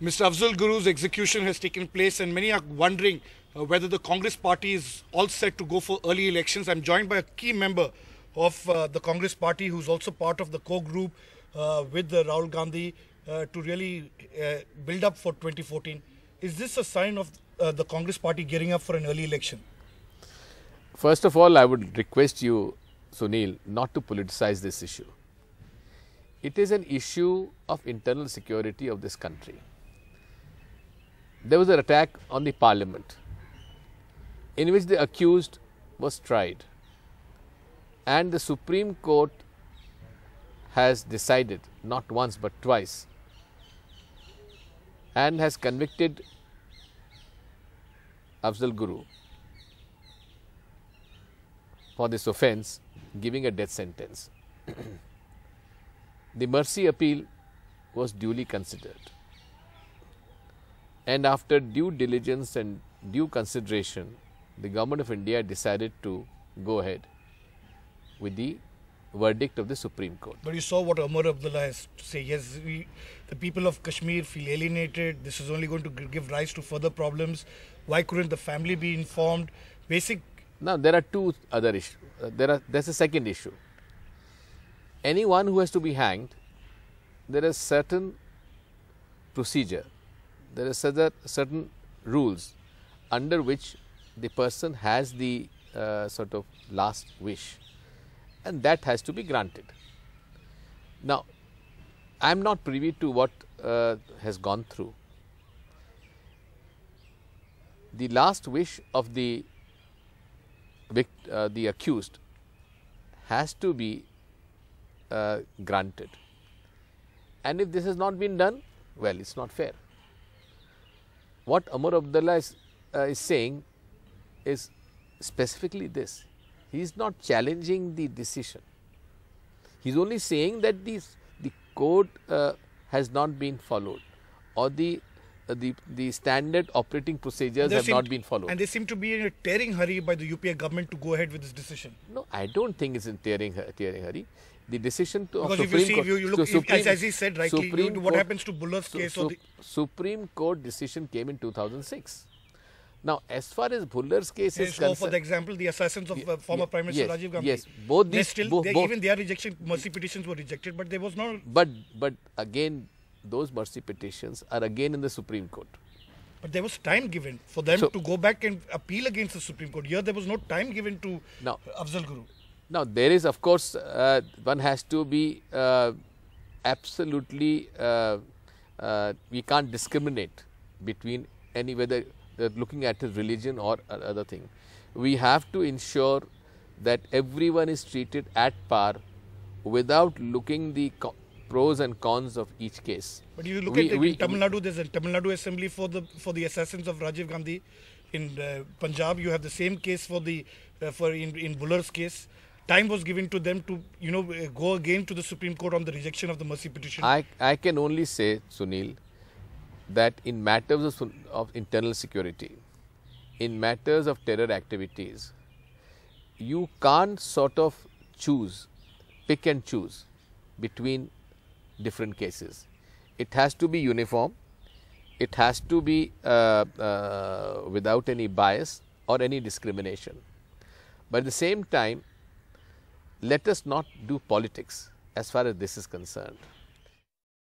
Mr. Afzal Guru's execution has taken place and many are wondering whether the Congress party is all set to go for early elections. I'm joined by a key member of the Congress party who's also part of the core group with Rahul Gandhi to really build up for 2014. Is this a sign of the Congress party gearing up for an early election? First of all, I would request you, Sunil, not to politicize this issue. It is an issue of internal security of this country. There was an attack on the parliament in which the accused was tried, and the Supreme Court has decided not once but twice and has convicted Afzal Guru for this offence, giving a death sentence. The mercy appeal was duly considered, and after due diligence and due consideration, the Government of India decided to go ahead with the verdict of the Supreme Court. But you saw what Umar Abdullah has to say. Yes, the people of Kashmir feel alienated. This is only going to give rise to further problems. Why couldn't the family be informed? Now, there are two other issues. There's a second issue. Anyone who has to be hanged, there is certain procedure, there are certain rules under which the person has the sort of last wish, and that has to be granted. Now, I am not privy to what has gone through. The last wish of the accused has to be granted, and if this has not been done, well, it's not fair. What Umar Abdullah is saying is specifically this: he is not challenging the decision. He is only saying that the code has not been followed, or the standard operating procedures have not been followed. And they seem to be in a tearing hurry by the UPA government to go ahead with this decision. No, I don't think it's in tearing hurry. The decision of Supreme Court, if you look, as he said rightly, what happens to Buller's case? Supreme Court decision came in 2006. Now, as far as Buller's case is concerned, for the example, the assassins of former Prime Minister Rajiv Gandhi. Yes, both these, even their rejection, mercy petitions were rejected, but there was no. But again, those mercy petitions are again in the Supreme Court. But there was time given for them to go back and appeal against the Supreme Court. Here, there was no time given to Afzal Guru. Now, there is, of course, one has to be absolutely, we can't discriminate between whether looking at his religion or other thing. We have to ensure that everyone is treated at par without looking the pros and cons of each case. But if you look at Tamil Nadu, there's a Tamil Nadu assembly for the assassins of Rajiv Gandhi. In Punjab, you have the same case in Buller's case. Time was given to them to go again to the Supreme Court on the rejection of the mercy petition. I can only say, Sunil, that in matters of internal security, in matters of terror activities, you can't sort of pick and choose between different cases. It has to be uniform, it has to be without any bias or any discrimination. But at the same time, let us not do politics as far as this is concerned.